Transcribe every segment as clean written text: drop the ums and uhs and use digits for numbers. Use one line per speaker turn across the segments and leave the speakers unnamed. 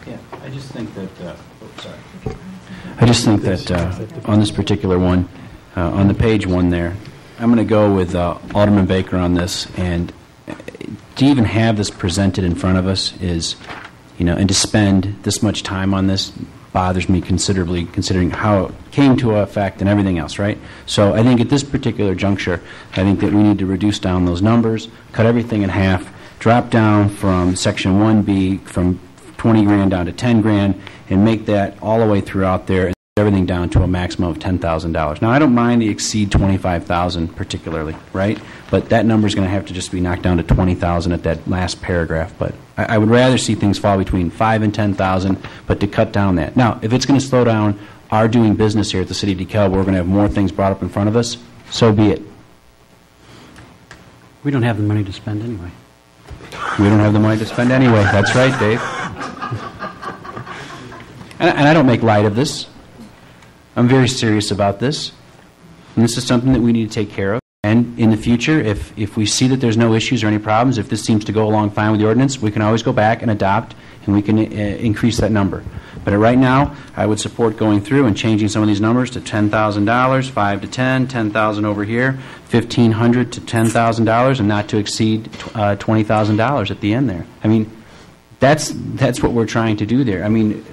Yeah, I just think that, I just think that on this particular one, on the page one there, I'm going to go with Alderman Baker on this, and to even have this presented in front of us is, and to spend this much time on this bothers me considerably, considering how it came to effect and everything else, right? So I think at this particular juncture, I think that we need to reduce down those numbers, cut everything in half, drop down from Section 1B from 20 grand down to 10 grand, and make that all the way throughout there, and everything down to a maximum of $10,000. Now, I don't mind the exceed $25,000 particularly, right? But that number is going to have to just be knocked down to $20,000 at that last paragraph. But I would rather see things fall between $5,000 and $10,000, but to cut down that. Now, if it's going to slow down our doing business here at the City of DeKalb, we're going to have more things brought up in front of us, so be it.
We don't have the money to spend anyway.
We don't have the money to spend anyway. That's right, Dave. And I don't make light of this. I'm very serious about this. And this is something that we need to take care of. And in the future, if we see that there's no issues or any problems, if this seems to go along fine with the ordinance, we can always go back and adopt, and we can increase that number. But right now, I would support going through and changing some of these numbers to $10,000, 5 to 10, 10,000 over here, $1,500 to $10,000, and not to exceed $20,000 at the end there. I mean, that's what we're trying to do there. I mean,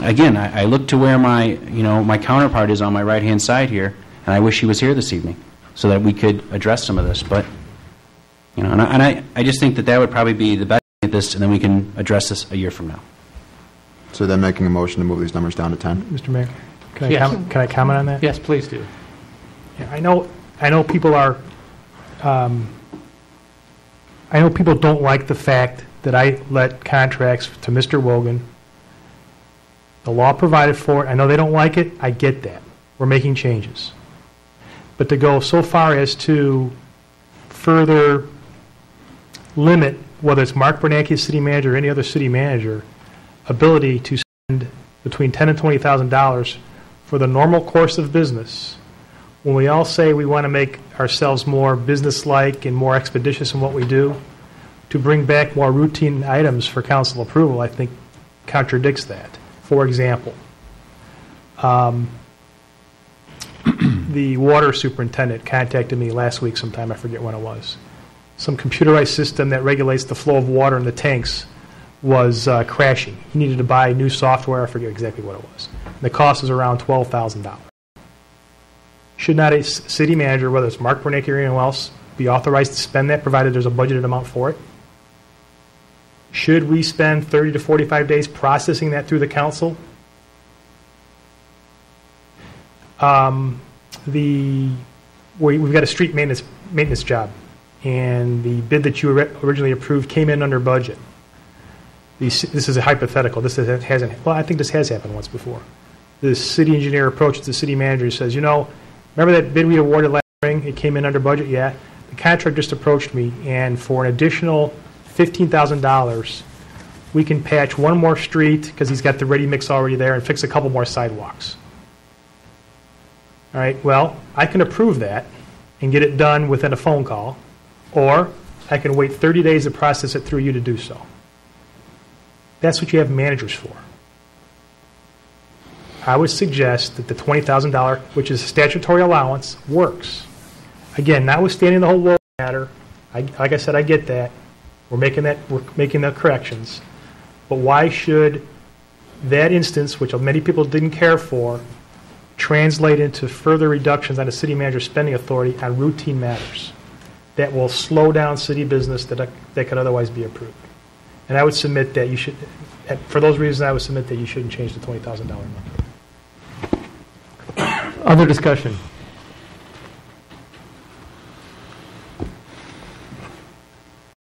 again, I look to where my my counterpart is on my right-hand side here, and I wish he was here this evening so that we could address some of this. But and I just think that would probably be the best thing at this, and then we can address this a year from now.
So then making a motion to move these numbers down to 10.
Mr. Mayor, can
Yes.
I comment on that?
Yes, please do.
Yeah, I know people are. I know people don't like the fact that I let contracts to Mr. Wogan. The law provided for it. I know they don't like it. I get that. We're making changes. But to go so far as to further limit, whether it's Mark Biernacki as city manager or any other city manager, ability to spend between $10,000 and $20,000 for the normal course of business, when we all say we want to make ourselves more business-like and more expeditious in what we do, to bring back more routine items for council approval, I think contradicts that. For example, the water superintendent contacted me last week sometime, I forget when it was. Some computerized system that regulates the flow of water in the tanks was crashing. He needed to buy new software, I forget exactly what it was. And the cost was around $12,000. Should not a city manager, whether it's Mark Biernacki or anyone else, be authorized to spend that, provided there's a budgeted amount for it? Should we spend 30 to 45 days processing that through the council? We've got a street maintenance job, and the bid that you originally approved came in under budget. This is a hypothetical. Well, I think this has happened once before. The city engineer approaches the city manager and says, remember that bid we awarded last spring? It came in under budget? Yeah. The contractor just approached me, and for an additional $15,000, we can patch one more street because he's got the ready mix already there and fix a couple more sidewalks. All right, well, I can approve that and get it done within a phone call, or I can wait 30 days to process it through you to do so. That's what you have managers for. I would suggest that the $20,000, which is a statutory allowance, works. Again, notwithstanding the whole law matter, like I said, I get that. We're making the corrections. But why should that instance, which many people didn't care for, translate into further reductions on the city manager's spending authority on routine matters that will slow down city business that could otherwise be approved? And I would submit that you should, for those reasons, I would submit that you shouldn't change the $20,000 number.
Other discussion?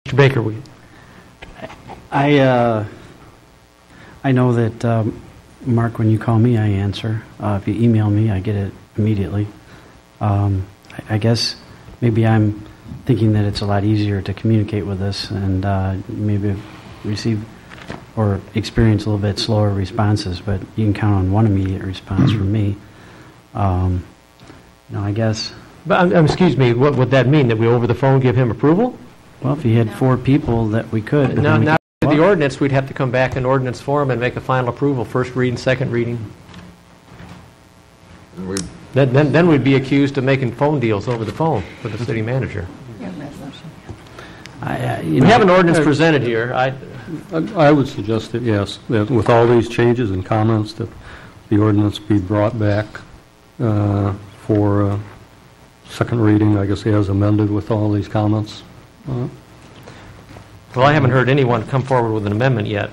Mr. Baker,
I know that, Mark, when you call me, I answer. If you email me, I get it immediately. I guess maybe I'm thinking that it's a lot easier to communicate with us and maybe receive or experience a little bit slower responses, but you can count on one immediate response from me. I guess.
But excuse me, what would that mean? That we over the phone give him approval?
Well, if you had 4 people that we could.
Not To the ordinance, we'd have to come back in ordinance form and make a final approval, first reading, second reading.
And we-
Then we'd be accused of making phone deals over the phone with the city manager. We have an ordinance presented here.
I would suggest that, yes, that with all these changes and comments, that the ordinance be brought back for second reading, I guess, as amended with all these comments.
Well, I haven't heard anyone come forward with an amendment yet.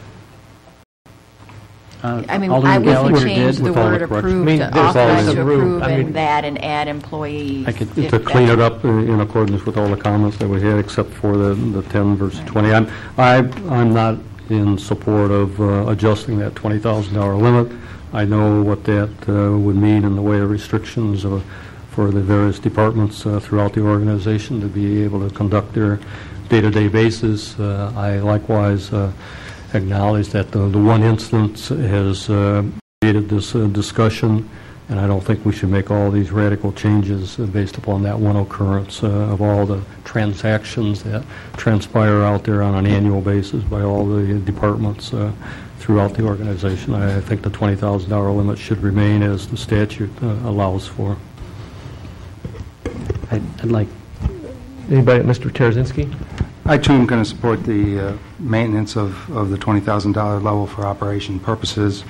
I mean,
Alderman
I would
Gallagher
change
did
the
with all the
word
corrections.
approve
I mean,
to
there's
authorize
always
to
a room.
approve
I mean-
and that and add employees.
I could-
if
To clean
that's-
it up in accordance with all the comments that we had, except for the 10 versus 20. I'm not in support of adjusting that $20,000 limit. I know what that would mean in the way of restrictions for the various departments throughout the organization to be able to conduct their day-to-day basis. I likewise acknowledge that the one instance has created this discussion, and I don't think we should make all these radical changes based upon that one occurrence of all the transactions that transpire out there on an annual basis by all the departments throughout the organization. I think the $20,000 limit should remain as the statute allows for.
I'd like,
Anybody, Mr. Tarazinski?
I too am going to support the maintenance of the $20,000 level for operation purposes.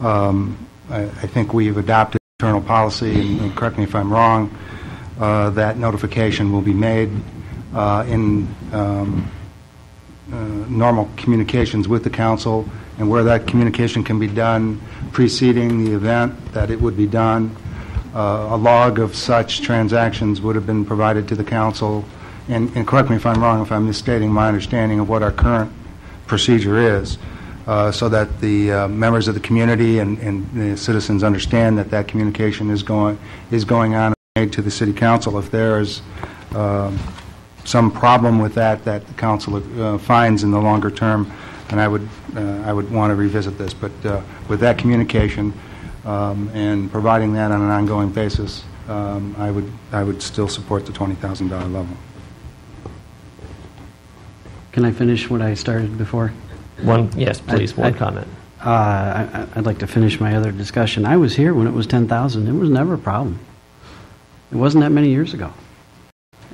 I think we've adopted internal policy, and correct me if I'm wrong, that notification will be made in normal communications with the council, and where that communication can be done preceding the event, that it would be done. A log of such transactions would have been provided to the council, and correct me if I'm wrong, if I'm misstating my understanding of what our current procedure is, so that the members of the community and the citizens understand that that communication is going on and made to the city council. If there is some problem with that the council finds in the longer term, and I would want to revisit this. But with that communication and providing that on an ongoing basis, I would still support the $20,000 level.
can I finish what I started before?
Yes, please, one comment.
I'd like to finish my other discussion. I was here when it was 10,000. It was never a problem. It wasn't that many years ago.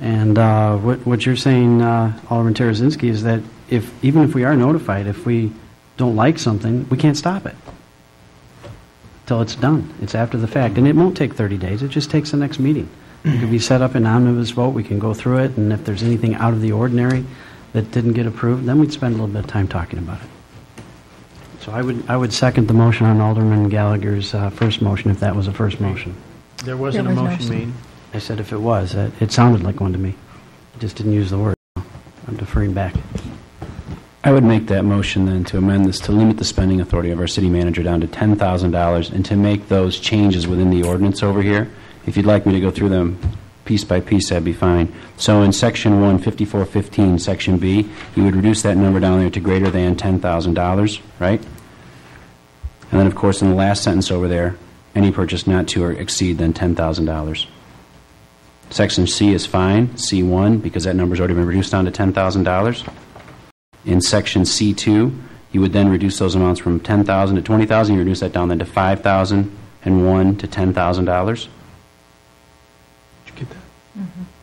And what you're saying, Alderman Tarazinski, is that even if we are notified, if we don't like something, we can't stop it till it's done. It's after the fact. And it won't take 30 days. It just takes the next meeting. It could be set up in omnibus vote. We can go through it, and if there's anything out of the ordinary that didn't get approved, then we'd spend a little bit of time talking about it. So I would second the motion on Alderman Gallagher's first motion, if that was a first motion.
There wasn't a motion made.
I said if it was. It sounded like one to me. I just didn't use the word. I'm deferring back.
I would make that motion then to amend this to limit the spending authority of our city manager down to $10,000 and to make those changes within the ordinance over here. If you'd like me to go through them piece by piece, that'd be fine. So in Section 15415, Section B, you would reduce that number down there to greater than $10,000, right? And then, of course, in the last sentence over there, any purchase not to or exceed than $10,000. Section C is fine, C1, because that number's already been reduced down to $10,000. In Section C2, you would then reduce those amounts from $10,000 to $20,000. You reduce that down then to $5,001 to $10,000.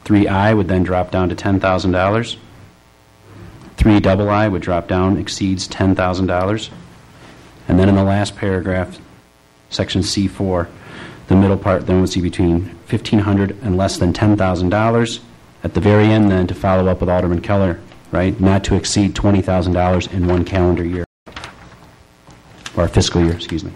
3I would then drop down to $10,000. 3II would drop down, exceeds $10,000. And then in the last paragraph, Section C4, the middle part then would see between $1,500 and less than $10,000. At the very end then, to follow up with Alderman Keller, right, not to exceed $20,000 in one calendar year, or fiscal year, excuse me.